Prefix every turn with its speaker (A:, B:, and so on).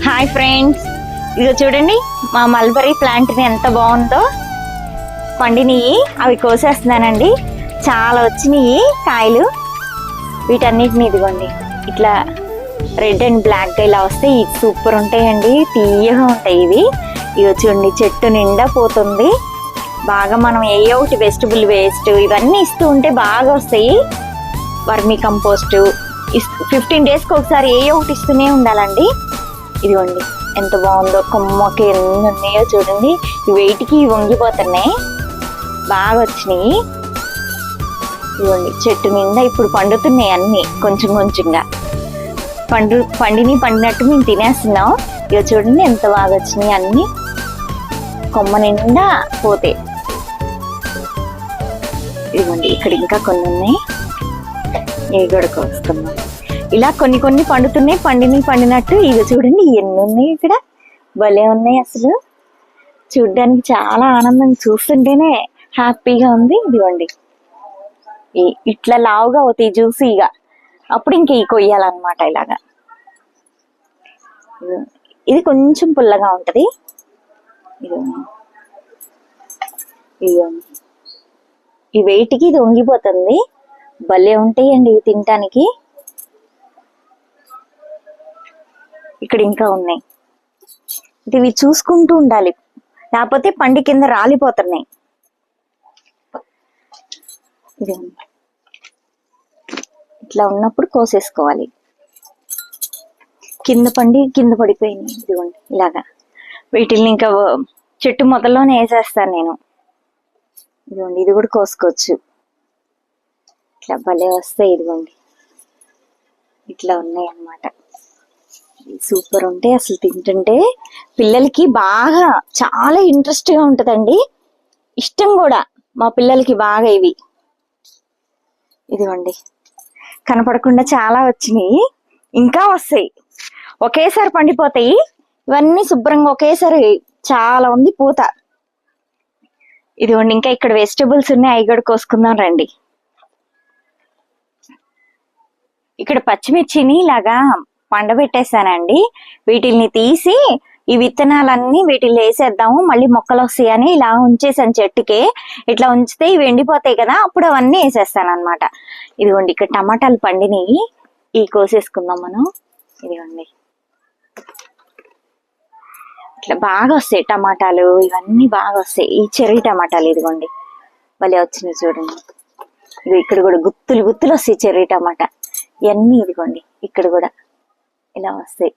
A: Hi friends, ఇదిగో చూడండి మా మల్బరీ ప్లాంట్ని ఎంత బాగుందో. పండినవి అవి కోసేస్తున్నానండి. చాలా వచ్చినాయి కాయలు. వీటన్నిటిని ఇదిగోండి ఇట్లా రెడ్ అండ్ బ్లాక్గా ఇలా వస్తే ఇది సూపర్ ఉంటాయండి, తీయగా ఉంటాయి ఇవి. ఇవి చూడండి చెట్టు నిండా పోతుంది. బాగా మనం ఏ ఒకటి వెజిటబుల్ వేస్ట్ ఇవన్నీ ఇస్తూ ఉంటే బాగా వస్తాయి. వర్మీ కంపోస్ట్ 15 డేస్కి ఒకసారి ఏ ఒకటి ఇస్తూనే ఉండాలండి. ఇదిగోండి ఎంత బాగుందో, కొమ్మకి ఎన్ని ఉన్నాయో చూడండి. ఈ వెయిట్కి వంగిపోతున్నాయి, బాగా వచ్చినాయి. ఇదిగోండి చెట్టు నిండా ఇప్పుడు పండుతున్నాయి అన్నీ కొంచెం కొంచెంగా. పండినట్టు మేము తినేస్తున్నాం. ఇక చూడండి ఎంత బాగా వచ్చినాయి అన్నీ, కొమ్మ నిండా పోతే. ఇదిగోండి ఇక్కడ ఇంకా కొన్ని ఉన్నాయి, ఇవి కూడా కోస్తున్నాం. ఇలా కొన్ని కొన్ని పండుతున్నాయి, పండినట్టు. ఇక చూడండి ఎన్ని ఉన్నాయి ఇక్కడ, భలే ఉన్నాయి అసలు. చూడ్డానికి చాలా ఆనందం, చూస్తుంటేనే హ్యాపీగా ఉంది. ఇదిగోండి ఇట్లా లావుగా అవుతాయి జ్యూసీగా, అప్పుడు ఇంక కొయ్యాలన్నమాట ఇలాగా. ఇది కొంచెం పుల్లగా ఉంటది. ఇదిగోండి ఈ వెయిట్కి ఇది వంగిపోతుంది. భలే ఉంటాయండి ఇవి తినటానికి. ఇక్కడ ఇంకా ఉన్నాయి, ఇవి చూసుకుంటూ ఉండాలి, లేకపోతే పండి కింద రాలిపోతున్నాయి. ఇది ఇట్లా ఉన్నప్పుడు కోసేసుకోవాలి. కింద పడిపోయినాయి. ఇదిగోండి ఇలాగా వీటిల్ని ఇంకా చెట్టు మొదల్లోనే వేసేస్తాను నేను. ఇదిగోండి ఇది కూడా కోసుకోవచ్చు, ఇట్లా భలే వస్తాయి. ఇదిగోండి ఇట్లా ఉన్నాయి అన్నమాట. సూపర్ ఉంటాయి అసలు. తింటుంటే పిల్లలకి బాగా చాలా ఇంట్రెస్ట్గా ఉంటుందండి, ఇష్టం కూడా మా పిల్లలకి బాగా ఇవి. ఇదిగోండి కనపడకుండా చాలా వచ్చినాయి, ఇంకా వస్తాయి. ఒకేసారి పండిపోతాయి ఇవన్నీ శుభ్రంగా, ఒకేసారి చాలా ఉంది పూత. ఇదిగోండి ఇంకా ఇక్కడ వెజిటబుల్స్ ఉన్నాయి, అవి కూడా కోసుకుందాం రండి. ఇక్కడ పచ్చిమిర్చిని ఇలాగా పండబెట్టేసానండి. వీటిల్ని తీసి ఈ విత్తనాలన్నీ వీటిల్లో వేసేద్దాము, మళ్ళీ మొక్కలు వస్తాయని ఇలా ఉంచేసాను చెట్టుకే. ఇట్లా ఉంచితే ఇవి ఎండిపోతాయి కదా, అప్పుడు అవన్నీ వేసేస్తాను అనమాట. ఇదిగోండి ఇక్కడ టమాటాలు పండినవి, ఇవి కోసేసుకుందాం మనం. ఇదిగోండి ఇట్లా బాగా వస్తాయి టమాటాలు, ఇవన్నీ బాగా వస్తాయి. ఈ చెర్రీ టమాటాలు ఇదిగోండి భలే వచ్చినాయి చూడండి. ఇది ఇక్కడ కూడా గుత్తులు వస్తాయి చెర్రీ టమాటా ఇవన్నీ. ఇదిగోండి ఇక్కడ కూడా ఇలా వస్తాయి.